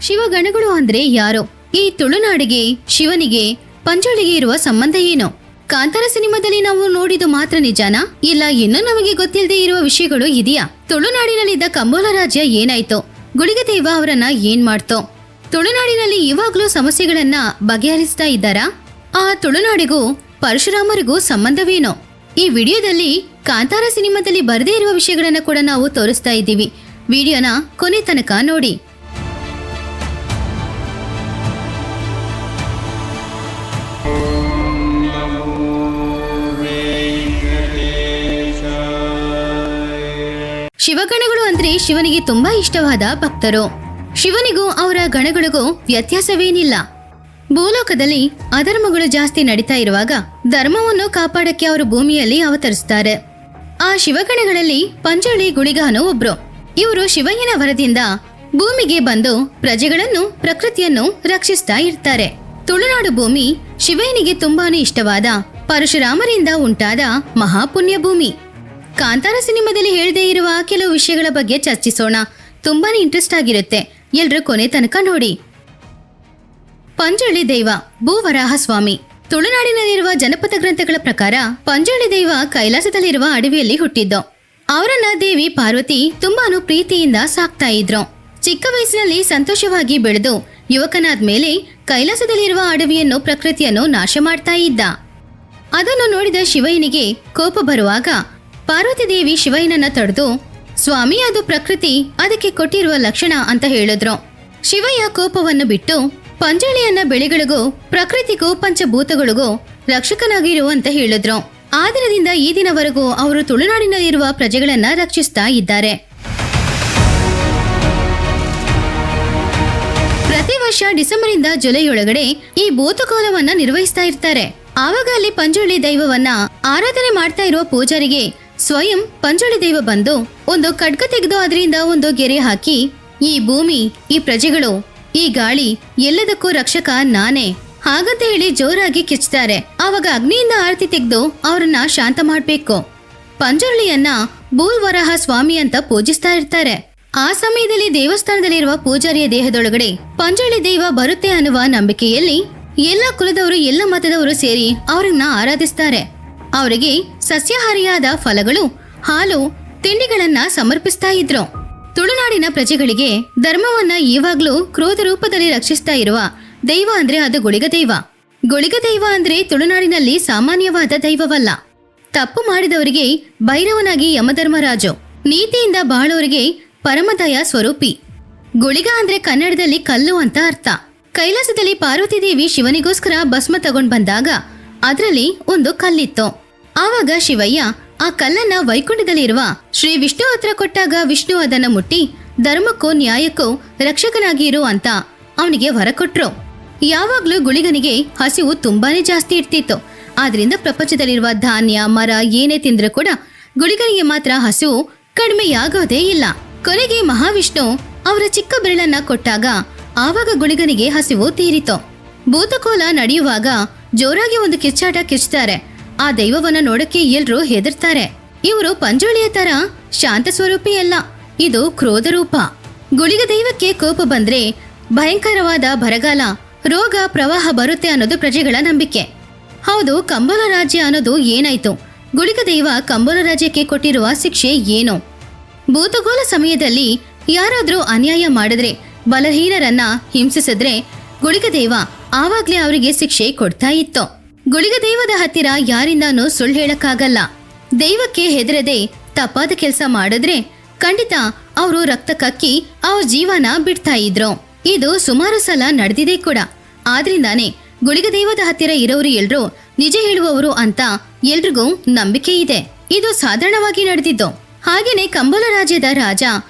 ಶಿವಗಣಗಳು ಅಂದ್ರೆ ಯಾರು? ಈ ತುಳುನಾಡಿಗೆ, ಶಿವನಿಗೆ, ಪಂಜೋಳಿಗೆ ಇರುವ ಸಂಬಂಧ ಏನು? ಕಾಂತಾರ ಸಿನಿಮಾದಲ್ಲಿ ನಾವು ನೋಡಿದ್ದು ಮಾತ್ರ ನಿಜಾನಾ? ಇಲ್ಲ ಇನ್ನೂ ನಮಗೆ ಗೊತ್ತಿಲ್ಲದೆ ಇರುವ ವಿಷಯಗಳು ಇದೆಯಾ? ತುಳುನಾಡಿನಲ್ಲಿದ್ದ ಕಂಬೋಲ ರಾಜ್ಯ ಏನಾಯ್ತು? ಗುಳಿಗದೇವ ಅವರನ್ನ ಏನ್ ಮಾಡ್ತೋ? ತುಳುನಾಡಿನಲ್ಲಿ ಇವಾಗ್ಲೂ ಸಮಸ್ಯೆಗಳನ್ನ ಬಗೆಹರಿಸ್ತಾ ಇದ್ದಾರಾ? ಆ ತುಳುನಾಡಿಗೂ ಪರಶುರಾಮರಿಗೂ ಸಂಬಂಧವೇನೋ? ಈ ವಿಡಿಯೋದಲ್ಲಿ ಕಾಂತಾರ ಸಿನಿಮಾದಲ್ಲಿ ಬರದೇ ಇರುವ ವಿಷಯಗಳನ್ನ ಕೂಡ ನಾವು ತೋರಿಸ್ತಾ ಇದ್ದೀವಿ. ವಿಡಿಯೋನ ಕೊನೆ ತನಕ ನೋಡಿ. ಶಿವಗಣಗಳು ಅಂದ್ರೆ ಶಿವನಿಗೆ ತುಂಬಾ ಇಷ್ಟವಾದ ಭಕ್ತರು. ಶಿವನಿಗೂ ಅವರ ಗಣಗಳಿಗೂ ವ್ಯತ್ಯಾಸವೇನಿಲ್ಲ. ಭೂಲೋಕದಲ್ಲಿ ಅಧರ್ಮಗಳು ಜಾಸ್ತಿ ನಡೀತಾ ಇರುವಾಗ ಧರ್ಮವನ್ನು ಕಾಪಾಡಕ್ಕೆ ಅವರು ಭೂಮಿಯಲ್ಲಿ ಅವತರಿಸ್ತಾರೆ. ಆ ಶಿವಗಣಗಳಲ್ಲಿ ಪಂಜೋಳಿ ಗುಳಿಗಾನು ಒಬ್ರು. ಇವರು ಶಿವಯ್ಯನ ವರದಿಂದ ಭೂಮಿಗೆ ಬಂದು ಪ್ರಜೆಗಳನ್ನು, ಪ್ರಕೃತಿಯನ್ನು ರಕ್ಷಿಸ್ತಾ ಇರ್ತಾರೆ. ತುಳುನಾಡು ಭೂಮಿ ಶಿವಯ್ಯನಿಗೆ ತುಂಬಾನೇ ಇಷ್ಟವಾದ ಪರಶುರಾಮರಿಂದ ಉಂಟಾದ ಮಹಾಪುಣ್ಯ ಭೂಮಿ. ಕಾಂತಾರ ಸಿನಿಮಾದಲ್ಲಿ ಹೇಳದೇ ಇರುವ ಕೆಲವು ವಿಷಯಗಳ ಬಗ್ಗೆ ಚರ್ಚಿಸೋಣ. ತುಂಬಾನೇ ಇಂಟ್ರೆಸ್ಟ್ ಆಗಿರುತ್ತೆ. ಎಲ್ರೂ ಕೊನೆ ತನಕ ನೋಡಿ. ಪಂಜೋಳಿ ದೈವ ಭೂವರಾಹ ಸ್ವಾಮಿ. ತುಳುನಾಡಿನಲ್ಲಿರುವ ಜನಪದ ಗ್ರಂಥಗಳ ಪ್ರಕಾರ ಪಂಜೋಳಿ ದೈವ ಕೈಲಾಸದಲ್ಲಿರುವ ಅಡವಿಯಲ್ಲಿ ಹುಟ್ಟಿದ್ದು. ಅವರನ್ನ ದೇವಿ ಪಾರ್ವತಿ ತುಂಬಾನು ಪ್ರೀತಿಯಿಂದ ಸಾಕ್ತಾ ಇದ್ರು. ಚಿಕ್ಕ ವಯಸ್ಸಿನಲ್ಲಿ ಸಂತೋಷವಾಗಿ ಬೆಳೆದು ಯುವಕನಾದ್ಮೇಲೆ ಕೈಲಾಸದಲ್ಲಿರುವ ಅಡವಿಯನ್ನು, ಪ್ರಕೃತಿಯನ್ನು ನಾಶ ಮಾಡ್ತಾ ಇದ್ದ. ಅದನ್ನು ನೋಡಿದ ಶಿವಯ್ಯನಿಗೆ ಕೋಪ ಬರುವಾಗ ಪಾರ್ವತಿ ದೇವಿ ಶಿವಯ್ಯನನ್ನ ತಡೆದು, ಸ್ವಾಮಿ ಅದು ಪ್ರಕೃತಿ, ಅದಕ್ಕೆ ಕೊಟ್ಟಿರುವ ಲಕ್ಷಣ ಅಂತ ಹೇಳಿದ್ರು. ಶಿವಯ್ಯ ಕೋಪವನ್ನು ಬಿಟ್ಟು ಪಂಜೋಳಿಯನ್ನ ಬೆಳೆಗಳಿಗೂ, ಪ್ರಕೃತಿಗೂ, ಪಂಚಭೂತಗಳಿಗೂ ರಕ್ಷಕನಾಗಿರು ಅಂತ ಹೇಳಿದ್ರು. ಆ ದಿನದಿಂದ ಈ ದಿನವರೆಗೂ ಅವರು ತುಳುನಾಡಿನಲ್ಲಿರುವ ಪ್ರಜೆಗಳನ್ನ ರಕ್ಷಿಸ್ತಾ ಇದ್ದಾರೆ. ಪ್ರತಿ ವರ್ಷ ಡಿಸೆಂಬರ್ ಇಂದ ಜುಲೈಯೊಳಗಡೆ ಈ ಭೂತಕೋಲವನ್ನ ನಿರ್ವಹಿಸ್ತಾ ಇರ್ತಾರೆ. ಆವಾಗ ಅಲ್ಲಿ ಪಂಜೋಳಿ ದೈವವನ್ನ ಆರಾಧನೆ ಮಾಡ್ತಾ ಇರುವ ಪೂಜಾರಿಗೆ ಸ್ವಯಂ ಪಂಜೋಳಿ ದೈವ ಬಂದು ಒಂದು ಖಡ್ಗ ತೆಗೆದು ಅದರಿಂದ ಒಂದು ಗೆರೆ ಹಾಕಿ, ಈ ಭೂಮಿ, ಈ ಪ್ರಜೆಗಳು, ಈ ಗಾಳಿ ಎಲ್ಲದಕ್ಕೂ ರಕ್ಷಕ ನಾನೇ ಹಾಗಂತ ಹೇಳಿ ಜೋರಾಗಿ ಕಿಚ್ತಾರೆ. ಆವಾಗ ಅಗ್ನಿಯಿಂದ ಆರತಿ ತೆಗೆದು ಅವರನ್ನ ಶಾಂತ ಮಾಡ್ಬೇಕು. ಪಂಜೋಳಿಯನ್ನ ಭೂವರಾಹ ಸ್ವಾಮಿ ಅಂತ ಪೂಜಿಸ್ತಾ ಇರ್ತಾರೆ. ಆ ಸಮಯದಲ್ಲಿ ದೇವಸ್ಥಾನದಲ್ಲಿರುವ ಪೂಜಾರಿಯ ದೇಹದೊಳಗಡೆ ಪಂಜೋಳಿ ದೈವ ಬರುತ್ತೆ ಅನ್ನುವ ನಂಬಿಕೆಯಲ್ಲಿ ಎಲ್ಲ ಕುಲದವರು, ಎಲ್ಲ ಮತದವರು ಸೇರಿ ಅವರನ್ನ ಆರಾಧಿಸ್ತಾರೆ. ಅವರಿಗೆ ಸಸ್ಯಾಹಾರಿಯಾದ ಫಲಗಳು, ಹಾಲು, ತಿಂಡಿಗಳನ್ನ ಸಮರ್ಪಿಸ್ತಾ ಇದ್ರು. ತುಳುನಾಡಿನ ಪ್ರಜೆಗಳಿಗೆ ಧರ್ಮವನ್ನ ಈವಾಗ್ಲೂ ಕ್ರೋಧ ರೂಪದಲ್ಲಿ ರಕ್ಷಿಸ್ತಾ ಇರುವ ದೈವ ಅಂದ್ರೆ ಅದು ಗುಳಿಗದೈವ. ಗುಳಿಗದೈವ ಅಂದ್ರೆ ತುಳುನಾಡಿನಲ್ಲಿ ಸಾಮಾನ್ಯವಾದ ದೈವವಲ್ಲ. ತಪ್ಪು ಮಾಡಿದವರಿಗೆ ಭೈರವನಾಗಿ ಯಮಧರ್ಮರಾಜು, ನೀತಿಯಿಂದ ಬಾಳೋರಿಗೆ ಪರಮದಯ ಸ್ವರೂಪಿ. ಗುಳಿಗ ಅಂದ್ರೆ ಕನ್ನಡದಲ್ಲಿ ಕಲ್ಲು ಅಂತ ಅರ್ಥ. ಕೈಲಾಸದಲ್ಲಿ ಪಾರ್ವತಿ ದೇವಿ ಶಿವನಿಗೋಸ್ಕರ ಭಸ್ಮ ತಗೊಂಡ್ ಬಂದಾಗ ಅದರಲ್ಲಿ ಒಂದು ಕಲ್ಲಿತ್ತು. ಆವಾಗ ಶಿವಯ್ಯ ಆ ಕಲ್ಲನ್ನ ವೈಕುಂಠದಲ್ಲಿರುವ ಶ್ರೀ ವಿಷ್ಣು ಹತ್ರ ಕೊಟ್ಟಾಗ ವಿಷ್ಣು ಅದನ್ನ ಮುಟ್ಟಿ ಧರ್ಮಕ್ಕೂ ನ್ಯಾಯಕ್ಕೂ ರಕ್ಷಕನಾಗಿ ಇರು ಅಂತ ಅವನಿಗೆ ವರ ಕೊಟ್ರು. ಯಾವಾಗ್ಲೂ ಗುಳಿಗನಿಗೆ ಹಸಿವು ತುಂಬಾನೇ ಜಾಸ್ತಿ ಇರ್ತಿತ್ತು. ಆದ್ರಿಂದ ಪ್ರಪಂಚದಲ್ಲಿರುವ ಧಾನ್ಯ, ಮರ ಏನೇ ತಿಂದ್ರೂ ಕೂಡ ಗುಳಿಗನಿಗೆ ಮಾತ್ರ ಹಸಿವು ಕಡಿಮೆಯಾಗೋದೇ ಇಲ್ಲ. ಕೊನೆಗೆ ಮಹಾವಿಷ್ಣು ಅವರ ಚಿಕ್ಕ ಬೆರಳನ್ನ ಕೊಟ್ಟಾಗ ಆವಾಗ ಗುಳಿಗನಿಗೆ ಹಸಿವು ತೀರಿತು. ಭೂತಕೋಲ ನಡೆಯುವಾಗ ಜೋರಾಗಿ ಒಂದು ಕಿಚ್ಚಾಟ ಕಿಚ್ತಾರೆ. ಆ ದೈವವನ್ನ ನೋಡಕ್ಕೆ ಎಲ್ರೂ ಹೆದರ್ತಾರೆ. ಇವರು ಪಂಜೋಳಿಯ ತರ ಶಾಂತ ಸ್ವರೂಪಿ ಅಲ್ಲ, ಇದು ಕ್ರೋಧ ರೂಪ. ಗುಳಿಗ ದೈವಕ್ಕೆ ಕೋಪ ಬಂದ್ರೆ ಭಯಂಕರವಾದ ಬರಗಾಲ, ರೋಗ, ಪ್ರವಾಹ ಬರುತ್ತೆ ಅನ್ನೋದು ಪ್ರಜೆಗಳ ನಂಬಿಕೆ. ಹೌದು, ಕಂಬೋಲ ರಾಜ್ಯ ಅನ್ನೋದು ಏನಾಯ್ತು? ಗುಳಿಗ ದೈವ ಕಂಬೋಲ ರಾಜ್ಯಕ್ಕೆ ಕೊಟ್ಟಿರುವ ಶಿಕ್ಷೆ ಏನು? ಭೂತಗೋಲ ಸಮಯದಲ್ಲಿ ಯಾರಾದ್ರೂ ಅನ್ಯಾಯ ಮಾಡಿದ್ರೆ, ಬಲಹೀನರನ್ನ ಹಿಂಸಿಸಿದ್ರೆ ಗುಳಿಗ ದೈವ ಆವಾಗ್ಲೇ ಅವರಿಗೆ ಶಿಕ್ಷೆ ಕೊಡ್ತಾ ಇತ್ತು. ಗುಳಿಗ ದೈವದ ಹತ್ತಿರ ಯಾರಿಂದಾನೂ ಸುಳ್ಳು ಹೇಳಕ್ಕಾಗಲ್ಲ. ದೈವಕ್ಕೆ ಹೆದರದೆ ತಪ್ಪಾದ ಕೆಲಸ ಮಾಡಿದ್ರೆ ಖಂಡಿತ ಅವರು ರಕ್ತ ಕಕ್ಕಿ ಅವ್ರ ಜೀವನ ಬಿಡ್ತಾ ಇದ್ರು. ಇದು ಸುಮಾರು ಸಲ ನಡೆದಿದೆ ಕೂಡ. ಆದ್ರಿಂದಾನೇ ಗುಳಿಗ ದೈವದ ಹತ್ತಿರ ಇರೋರು ಎಲ್ರೂ ನಿಜ ಹೇಳುವವರು ಅಂತ ಎಲ್ರಿಗೂ ನಂಬಿಕೆ ಇದೆ. ಇದು ಸಾಧಾರಣವಾಗಿ ನಡೆದಿದ್ದು. ಹಾಗೇನೆ ಕಂಬೋಲ ರಾಜ್ಯದ ರಾಜ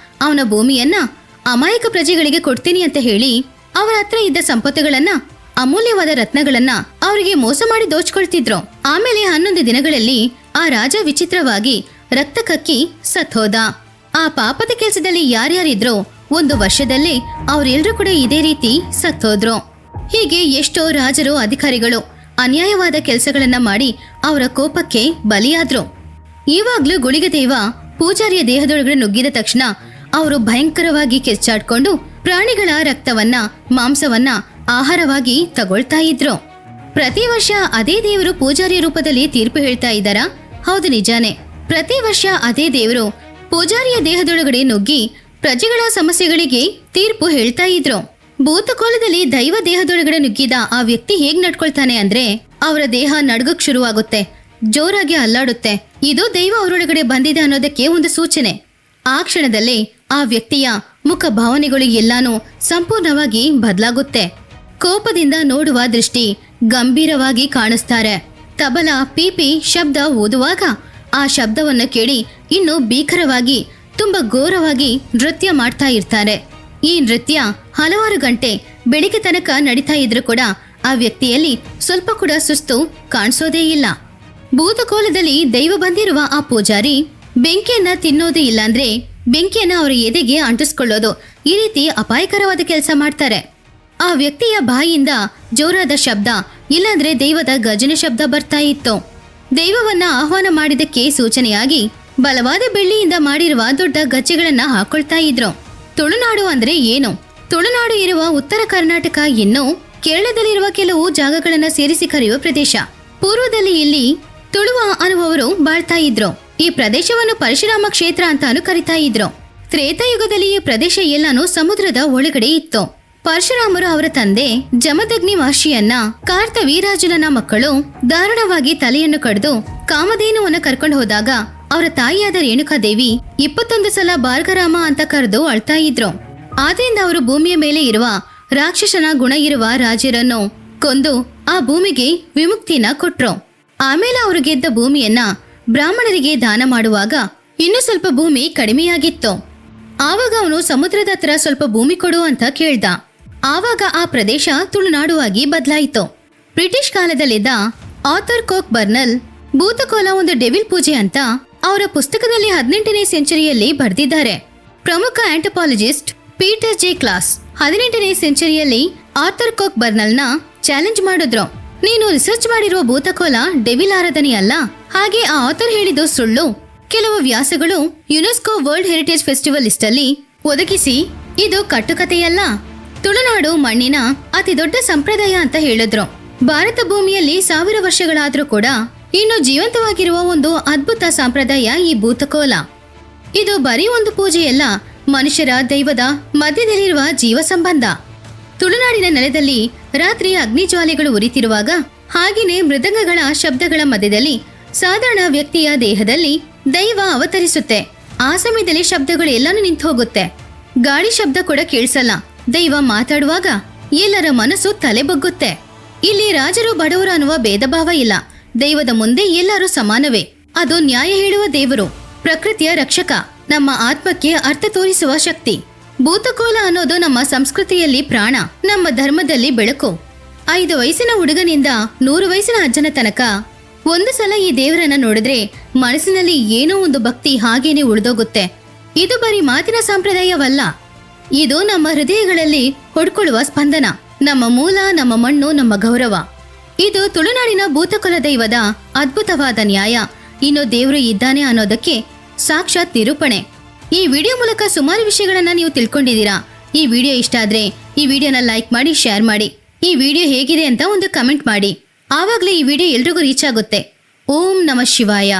ಅವನ ಭೂಮಿಯನ್ನ ಅಮಾಯಕ ಪ್ರಜೆಗಳಿಗೆ ಕೊಡ್ತೀನಿ ಅಂತ ಹೇಳಿ ಅವರ ಹತ್ರ ಇದ್ದ ಸಂಪತ್ತುಗಳನ್ನ, ಅಮೂಲ್ಯವಾದ ರತ್ನಗಳನ್ನ ಅವರಿಗೆ ಮೋಸ ಮಾಡಿ ದೋಚ್ಕೊಳ್ತಿದ್ರು. ಆಮೇಲೆ 11 ದಿನಗಳಲ್ಲಿ ಆ ರಾಜ ವಿಚಿತ್ರವಾಗಿ ರಕ್ತ ಕಕ್ಕಿ ಸತ್ತೋದ. ಆ ಪಾಪದ ಕೆಲಸದಲ್ಲಿ ಯಾರ್ಯಾರಿದ್ರೋ 1 ವರ್ಷದಲ್ಲೇ ಅವರೆಲ್ಲರೂ ಕೂಡ ಇದೇ ರೀತಿ ಸತ್ತೋದ್ರು. ಹೀಗೆ ಎಷ್ಟೋ ರಾಜರು, ಅಧಿಕಾರಿಗಳು ಅನ್ಯಾಯವಾದ ಕೆಲಸಗಳನ್ನ ಮಾಡಿ ಅವರ ಕೋಪಕ್ಕೆ ಬಲಿಯಾದ್ರು. ಇವಾಗ್ಲೂ ಗುಳಿಗ ದೈವ ಪೂಜಾರಿಯ ದೇಹದೊಳಗಡೆ ನುಗ್ಗಿದ ತಕ್ಷಣ ಅವರು ಭಯಂಕರವಾಗಿ ಕಿಚ್ಚಾಡ್ಕೊಂಡು ಪ್ರಾಣಿಗಳ ರಕ್ತವನ್ನ ಮಾಂಸವನ್ನ ಆಹಾರವಾಗಿ ತಗೊಳ್ತಾ ಇದ್ರು. ಪ್ರತಿ ವರ್ಷ ಅದೇ ದೇವರು ಪೂಜಾರಿ ರೂಪದಲ್ಲಿ ತೀರ್ಪು ಹೇಳ್ತಾ ಇದ್ದಾರಾ? ಹೌದು, ನಿಜಾನೇ. ಪ್ರತಿ ವರ್ಷ ಅದೇ ದೇವರು ಪೂಜಾರಿಯ ದೇಹದೊಳಗಡೆ ನುಗ್ಗಿ ಪ್ರಜೆಗಳ ಸಮಸ್ಯೆಗಳಿಗೆ ತೀರ್ಪು ಹೇಳ್ತಾ ಇದ್ರು. ಭೂತಕೋಲದಲ್ಲಿ ದೈವ ದೇಹದೊಳಗಡೆ ನುಗ್ಗಿದ ಆ ವ್ಯಕ್ತಿ ಹೇಗ್ ನಡ್ಕೊಳ್ತಾನೆ ಅಂದ್ರೆ ಅವರ ದೇಹ ನಡ್ಗಕ್ ಶುರುವಾಗುತ್ತೆ, ಜೋರಾಗಿ ಅಲ್ಲಾಡುತ್ತೆ. ಇದು ದೈವ ಅವರೊಳಗಡೆ ಬಂದಿದೆ ಅನ್ನೋದಕ್ಕೆ ಒಂದು ಸೂಚನೆ. ಆ ಕ್ಷಣದಲ್ಲೇ ಆ ವ್ಯಕ್ತಿಯ ಮುಖ ಭಾವನೆಗಳು ಎಲ್ಲಾನು ಸಂಪೂರ್ಣವಾಗಿ ಬದಲಾಗುತ್ತೆ. ಕೋಪದಿಂದ ನೋಡುವ ದೃಷ್ಟಿ ಗಂಭೀರವಾಗಿ ಕಾಣಿಸ್ತಾರೆ. ತಬಲ ಪೀಪಿ ಶಬ್ದ ಓದುವಾಗ ಆ ಶಬ್ದವನ್ನು ಕೇಳಿ ಇನ್ನು ಭೀಕರವಾಗಿ ತುಂಬಾ ಘೋರವಾಗಿ ನೃತ್ಯ ಮಾಡ್ತಾ ಇರ್ತಾರೆ. ಈ ನೃತ್ಯ ಹಲವಾರು ಗಂಟೆ ಬೆಳಿಗ್ಗೆ ತನಕ ನಡೀತಾ ಇದ್ರು ಕೂಡ ಆ ವ್ಯಕ್ತಿಯಲ್ಲಿ ಸ್ವಲ್ಪ ಕೂಡ ಸುಸ್ತು ಕಾಣಿಸೋದೇ ಇಲ್ಲ. ಭೂತಕೋಲದಲ್ಲಿ ದೈವ ಬಂದಿರುವ ಆ ಪೂಜಾರಿ ಬೆಂಕಿಯನ್ನ ತಿನ್ನೋದು ಇಲ್ಲಾಂದ್ರೆ ಬೆಂಕಿಯನ್ನ ಅವರ ಎದೆಗೆ ಅಂಟಿಸ್ಕೊಳ್ಳೋದು, ಈ ರೀತಿ ಅಪಾಯಕರವಾದ ಕೆಲಸ ಮಾಡ್ತಾರೆ. ಆ ವ್ಯಕ್ತಿಯ ಬಾಯಿಯಿಂದ ಜೋರಾದ ಶಬ್ದ ಇಲ್ಲಾಂದ್ರೆ ದೈವದ ಗಜನೆ ಶಬ್ದ ಬರ್ತಾ ಇತ್ತು. ದೈವವನ್ನ ಆಹ್ವಾನ ಮಾಡಿದಕ್ಕೆ ಸೂಚನೆಯಾಗಿ ಬಲವಾದ ಬೆಳ್ಳಿಯಿಂದ ಮಾಡಿರುವ ದೊಡ್ಡ ಗಜ್ಜೆಗಳನ್ನ ಹಾಕೊಳ್ತಾ ಇದ್ರು. ತುಳುನಾಡು ಅಂದ್ರೆ ಏನು? ತುಳುನಾಡು ಇರುವ ಉತ್ತರ ಕರ್ನಾಟಕ ಇನ್ನು ಕೇರಳದಲ್ಲಿರುವ ಕೆಲವು ಜಾಗಗಳನ್ನ ಸೇರಿಸಿ ಕರೆಯುವ ಪ್ರದೇಶ. ಪೂರ್ವದಲ್ಲಿ ಇಲ್ಲಿ ತುಳುವ ಅನ್ನುವವರು ಬಾಳ್ತಾ ಇದ್ರು. ಈ ಪ್ರದೇಶವನ್ನು ಪರಶುರಾಮ ಕ್ಷೇತ್ರ ಅಂತಾನು ಕರಿತಾ ಇದ್ರು. ತ್ರೇತಾಯುಗದಲ್ಲಿ ಈ ಪ್ರದೇಶ ಎಲ್ಲಾನು ಸಮುದ್ರದ ಒಳಗಡೆ ಇತ್ತು. ಪರಶುರಾಮರು ಅವರ ತಂದೆ ಜಮದಗ್ನಿ ಮಹರ್ಷಿಯನ್ನ ಕಾರ್ತವೀರಾಜುಲನ ಮಕ್ಕಳು ದಾರುಣವಾಗಿ ತಲೆಯನ್ನು ಕಡಿದು ಕಾಮಧೇನುವನ್ನು ಕರ್ಕೊಂಡು ಹೋದಾಗ ಅವರ ತಾಯಿಯಾದ ರೇಣುಕಾದೇವಿ 21 ಸಲ ಭಾರ್ಗರಾಮ ಅಂತ ಕರೆದು ಅಳ್ತಾ ಇದ್ರು. ಆದ್ರಿಂದ ಅವರು ಭೂಮಿಯ ಮೇಲೆ ಇರುವ ರಾಕ್ಷಸನ ಗುಣ ಇರುವ ರಾಜರನ್ನು ಕೊಂದು ಆ ಭೂಮಿಗೆ ವಿಮುಕ್ತಿನ ಕೊಟ್ರು. ಆಮೇಲೆ ಅವರು ಗೆದ್ದ ಭೂಮಿಯನ್ನ ಬ್ರಾಹ್ಮಣರಿಗೆ ದಾನ ಮಾಡುವಾಗ ಇನ್ನು ಸ್ವಲ್ಪ ಭೂಮಿ ಕಡಿಮೆಯಾಗಿತ್ತು. ಆವಾಗ ಅವನು ಸಮುದ್ರದ ಹತ್ರ ಸ್ವಲ್ಪ ಭೂಮಿ ಕೊಡು ಅಂತ ಕೇಳ್ದ. ಆವಾಗ ಆ ಪ್ರದೇಶ ತುಳುನಾಡು ಆಗಿ ಬದಲಾಯಿತು. ಬ್ರಿಟಿಷ್ ಕಾಲದಲ್ಲಿದ್ದ ಆಥರ್ ಕೋಕ್ ಬರ್ನಲ್ ಭೂತಕೋಲ ಒಂದು ಡೆವಿಲ್ ಪೂಜೆ ಅಂತ ಅವರ ಪುಸ್ತಕದಲ್ಲಿ 18ನೇ ಸೆಂಚುರಿಯಲ್ಲಿ ಬರೆದಿದ್ದಾರೆ. ಪ್ರಮುಖ ಆಂಥೋಪಾಲಜಿಸ್ಟ್ ಪೀಟರ್ ಜೆ ಕ್ಲಾಸ್ 18ನೇ ಸೆಂಚುರಿಯಲ್ಲಿ ಆಥರ್ ಕೋಕ್ ಬರ್ನಲ್ನ ಚಾಲೆಂಜ್ ಮಾಡಿದ್ರು. ನೀನು ರಿಸರ್ಚ್ ಮಾಡಿರುವ ಭೂತಕೋಲ ಡೆವಿಲ್ ಆರಾಧನೆ ಅಲ್ಲ, ಹಾಗೆ ಆ ಆಥರ್ ಹೇಳಿದ್ದು ಸುಳ್ಳು. ಕೆಲವು ವ್ಯಾಸಗಳು UNESCO world heritage festival list ಅಲ್ಲಿ ಒದಗಿಸಿ ಇದು ಕಟ್ಟುಕತೆಯಲ್ಲ, ತುಳುನಾಡು ಮಣ್ಣಿನ ಅತಿ ದೊಡ್ಡ ಸಂಪ್ರದಾಯ ಅಂತ ಹೇಳಿದ್ರು. ಭಾರತ ಭೂಮಿಯಲ್ಲಿ 1000 ವರ್ಷಗಳಾದ್ರೂ ಕೂಡ ಇನ್ನು ಜೀವಂತವಾಗಿರುವ ಒಂದು ಅದ್ಭುತ ಸಂಪ್ರದಾಯ ಈ ಭೂತಕೋಲ. ಇದು ಬರೀ ಒಂದು ಪೂಜೆಯಲ್ಲ, ಮನುಷ್ಯರ ದೈವದ ಮಧ್ಯದಲ್ಲಿರುವ ಜೀವ ಸಂಬಂಧ. ತುಳುನಾಡಿನ ನೆಲದಲ್ಲಿ ರಾತ್ರಿ ಅಗ್ನಿಜ್ವಾಲೆಗಳು ಉರಿತಿರುವಾಗ ಹಾಗೇನೆ ಮೃದಂಗಗಳ ಶಬ್ದಗಳ ಮಧ್ಯದಲ್ಲಿ ಸಾಧಾರಣ ವ್ಯಕ್ತಿಯ ದೇಹದಲ್ಲಿ ದೈವ ಅವತರಿಸುತ್ತೆ. ಆ ಸಮಯದಲ್ಲಿ ಶಬ್ದಗಳು ಎಲ್ಲಾನು ನಿಂತು ಹೋಗುತ್ತೆ. ಗಾಳಿ ಶಬ್ದ ಕೂಡ ಕೇಳಿಸಲ್ಲ. ದೈವ ಮಾತಾಡುವಾಗ ಎಲ್ಲರ ಮನಸ್ಸು ತಲೆ ಬಗ್ಗುತ್ತೆ. ಇಲ್ಲಿ ರಾಜರು ಬಡವರು ಅನ್ನುವ ಭೇದ ಭಾವ ಇಲ್ಲ. ದೈವದ ಮುಂದೆ ಎಲ್ಲರೂ ಸಮಾನವೇ. ಅದು ನ್ಯಾಯ ಹೇಳುವ ದೇವರು, ಪ್ರಕೃತಿಯ ರಕ್ಷಕ, ನಮ್ಮ ಆತ್ಮಕ್ಕೆ ಅರ್ಥ ತೋರಿಸುವ ಶಕ್ತಿ. ಭೂತಕೋಲ ಅನ್ನೋದು ನಮ್ಮ ಸಂಸ್ಕೃತಿಯಲ್ಲಿ ಪ್ರಾಣ, ನಮ್ಮ ಧರ್ಮದಲ್ಲಿ ಬೆಳಕು. 5 ವಯಸ್ಸಿನ ಹುಡುಗನಿಂದ 100 ವಯಸ್ಸಿನ ಅಜ್ಜನ ತನಕ ಒಂದು ಸಲ ಈ ದೇವರನ್ನ ನೋಡಿದ್ರೆ ಮನಸ್ಸಿನಲ್ಲಿ ಏನೋ ಒಂದು ಭಕ್ತಿ ಹಾಗೇನೆ ಉಳಿದೋಗುತ್ತೆ. ಇದು ಬರೀ ಮಾತಿನ ಸಂಪ್ರದಾಯವಲ್ಲ, ಇದು ನಮ್ಮ ಹೃದಯಗಳಲ್ಲಿ ಹೊಡ್ಕೊಳ್ಳುವ ಸ್ಪಂದನ, ನಮ್ಮ ಮೂಲ, ನಮ್ಮ ಮಣ್ಣು, ನಮ್ಮ ಗೌರವ. ಇದು ತುಳುನಾಡಿನ ಭೂತಕೋಲ ದೈವದ ಅದ್ಭುತವಾದ ನ್ಯಾಯ. ಇನ್ನು ದೇವರು ಇದ್ದಾನೆ ಅನ್ನೋದಕ್ಕೆ ಸಾಕ್ಷಾತ್ ನಿರೂಪಣೆ. ಈ ವಿಡಿಯೋ ಮೂಲಕ ಸುಮಾರು ವಿಷಯಗಳನ್ನ ನೀವು ತಿಳ್ಕೊಂಡಿದ್ದೀರಾ. ಈ ವಿಡಿಯೋ ಇಷ್ಟ ಆದ್ರೆ ಈ ವಿಡಿಯೋನ ಲೈಕ್ ಮಾಡಿ, ಶೇರ್ ಮಾಡಿ. ಈ ವಿಡಿಯೋ ಹೇಗಿದೆ ಅಂತ ಒಂದು ಕಮೆಂಟ್ ಮಾಡಿ. ಆವಾಗಲೇ ಈ ವಿಡಿಯೋ ಎಲ್ರಿಗೂ ರೀಚ್ ಆಗುತ್ತೆ. ಓಂ ನಮಃ ಶಿವಾಯ.